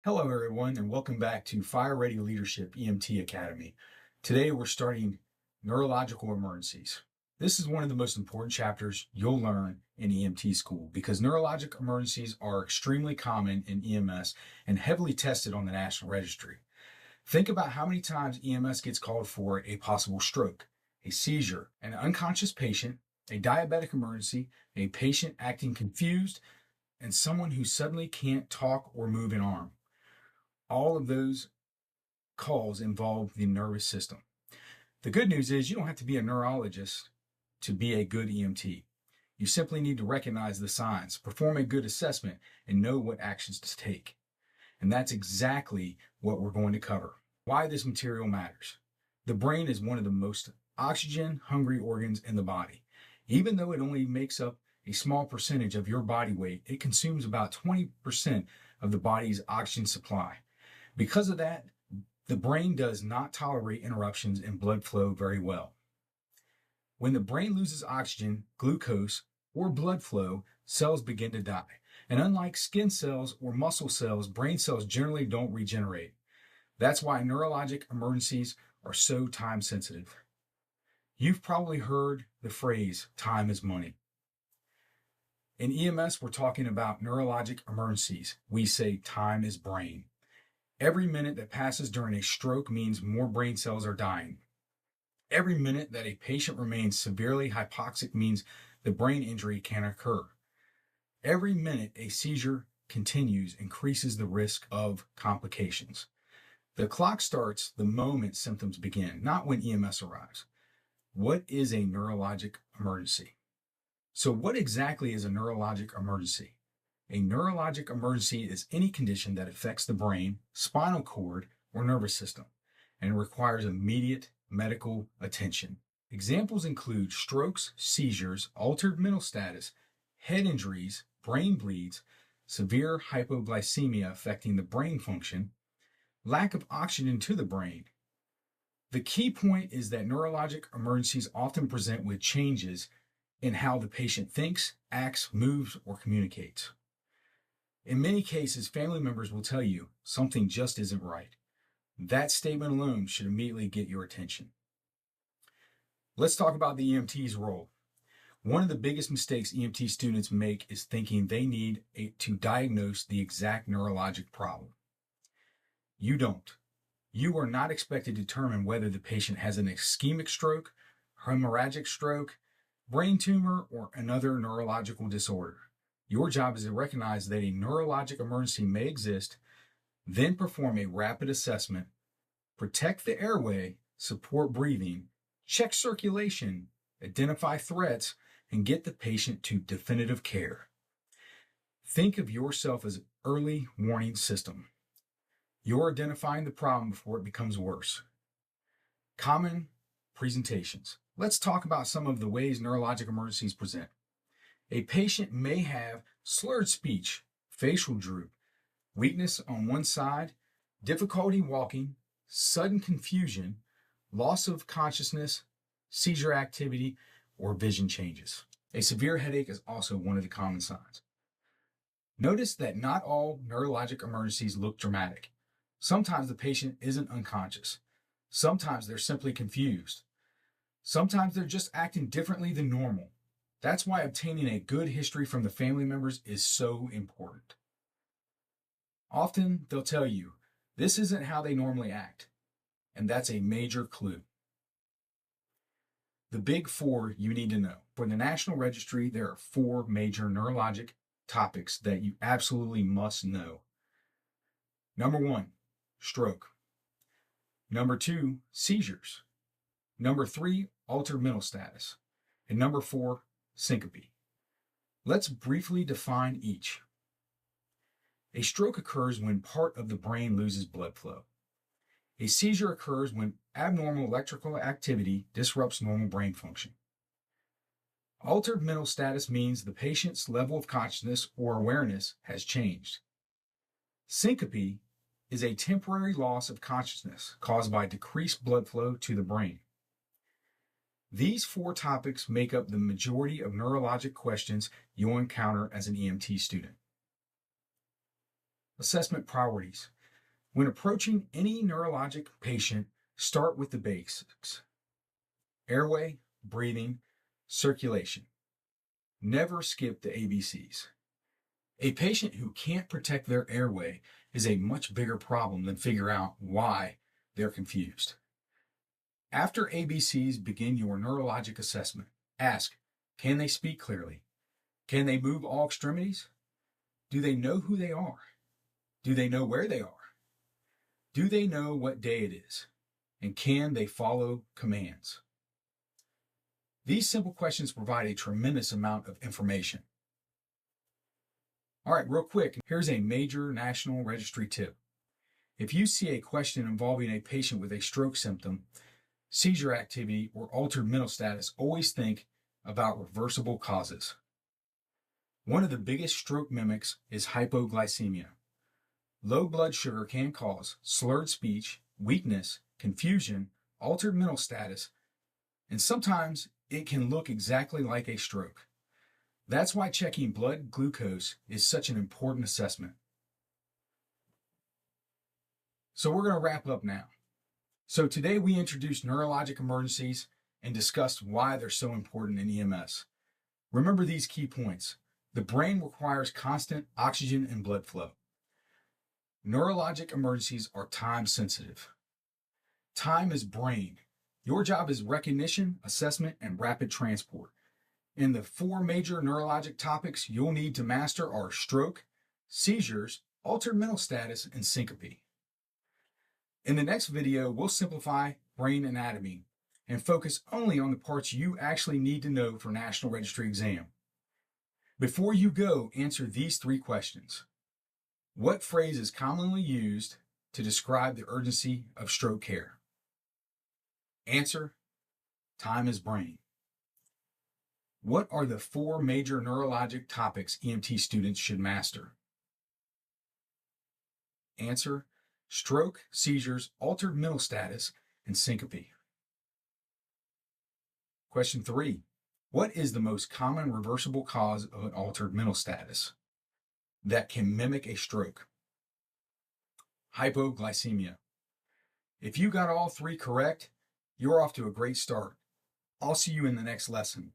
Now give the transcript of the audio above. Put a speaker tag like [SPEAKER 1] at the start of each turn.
[SPEAKER 1] Hello, everyone, and welcome back to Fire Ready Leadership EMT Academy. Today, we're starting Neurological Emergencies. This is one of the most important chapters you'll learn in EMT school because neurologic emergencies are extremely common in EMS and heavily tested on the National Registry. Think about how many times EMS gets called for a possible stroke, a seizure, an unconscious patient, a diabetic emergency, a patient acting confused, and someone who suddenly can't talk or move an arm. All of those calls involve the nervous system. The good news is you don't have to be a neurologist to be a good EMT. You simply need to recognize the signs, perform a good assessment, and know what actions to take. And that's exactly what we're going to cover. Why this material matters. The brain is one of the most oxygen-hungry organs in the body. Even though it only makes up a small percentage of your body weight, it consumes about 20% of the body's oxygen supply. Because of that, the brain does not tolerate interruptions in blood flow very well. When the brain loses oxygen, glucose, or blood flow, cells begin to die. And unlike skin cells or muscle cells, brain cells generally don't regenerate. That's why neurologic emergencies are so time sensitive. You've probably heard the phrase, time is money. In EMS, we're talking about neurologic emergencies. We say time is brain. Every minute that passes during a stroke means more brain cells are dying. Every minute that a patient remains severely hypoxic means the brain injury can occur. Every minute a seizure continues increases the risk of complications. The clock starts the moment symptoms begin, not when EMS arrives. What is a neurologic emergency? So what exactly is a neurologic emergency? A neurologic emergency is any condition that affects the brain, spinal cord, or nervous system and requires immediate medical attention. Examples include strokes, seizures, altered mental status, head injuries, brain bleeds, severe hypoglycemia affecting the brain function, lack of oxygen to the brain. The key point is that neurologic emergencies often present with changes in how the patient thinks, acts, moves, or communicates. In many cases, family members will tell you something just isn't right. That statement alone should immediately get your attention. Let's talk about the EMT's role. One of the biggest mistakes EMT students make is thinking they need to diagnose the exact neurologic problem. You don't. You are not expected to determine whether the patient has an ischemic stroke, hemorrhagic stroke, brain tumor, or another neurological disorder. Your job is to recognize that a neurologic emergency may exist, then perform a rapid assessment, protect the airway, support breathing, check circulation, identify threats, and get the patient to definitive care. Think of yourself as an early warning system. You're identifying the problem before it becomes worse. Common presentations. Let's talk about some of the ways neurologic emergencies present. A patient may have slurred speech, facial droop, weakness on one side, difficulty walking, sudden confusion, loss of consciousness, seizure activity, or vision changes. A severe headache is also one of the common signs. Notice that not all neurologic emergencies look dramatic. Sometimes the patient isn't unconscious. Sometimes they're simply confused. Sometimes they're just acting differently than normal. That's why obtaining a good history from the family members is so important. Often they'll tell you, this isn't how they normally act, and that's a major clue. The big four you need to know. For the National Registry, there are 4 major neurologic topics that you absolutely must know. Number 1, stroke. Number 2, seizures. Number 3, altered mental status. And number 4, syncope. Let's briefly define each. A stroke occurs when part of the brain loses blood flow. A seizure occurs when abnormal electrical activity disrupts normal brain function. Altered mental status means the patient's level of consciousness or awareness has changed. Syncope is a temporary loss of consciousness caused by decreased blood flow to the brain. These 4 topics make up the majority of neurologic questions you'll encounter as an EMT student. Assessment priorities. When approaching any neurologic patient, start with the basics: airway, breathing, circulation. Never skip the ABCs. A patient who can't protect their airway is a much bigger problem than figure out why they're confused. After ABCs, begin your neurologic assessment. Ask, can they speak clearly? Can they move all extremities? Do they know who they are? Do they know where they are? Do they know what day it is? And can they follow commands? These simple questions provide a tremendous amount of information. All right, real quick, here's a major national registry tip. If you see a question involving a patient with a stroke symptom, seizure activity, or altered mental status, always think about reversible causes. One of the biggest stroke mimics is hypoglycemia. Low blood sugar can cause slurred speech, weakness, confusion, altered mental status, and sometimes it can look exactly like a stroke. That's why checking blood glucose is such an important assessment. So we're going to wrap up now. So today we introduced neurologic emergencies and discussed why they're so important in EMS. Remember these key points. The brain requires constant oxygen and blood flow. Neurologic emergencies are time sensitive. Time is brain. Your job is recognition, assessment, and rapid transport. And the 4 major neurologic topics you'll need to master are stroke, seizures, altered mental status, and syncope. In the next video, we'll simplify brain anatomy and focus only on the parts you actually need to know for National Registry exam. Before you go, answer these 3 questions. What phrase is commonly used to describe the urgency of stroke care? Answer, time is brain. What are the 4 major neurologic topics EMT students should master? Answer, stroke, seizures, altered mental status, and syncope. Question 3. What is the most common reversible cause of an altered mental status that can mimic a stroke? Hypoglycemia. If you got all 3 correct, you're off to a great start. I'll see you in the next lesson.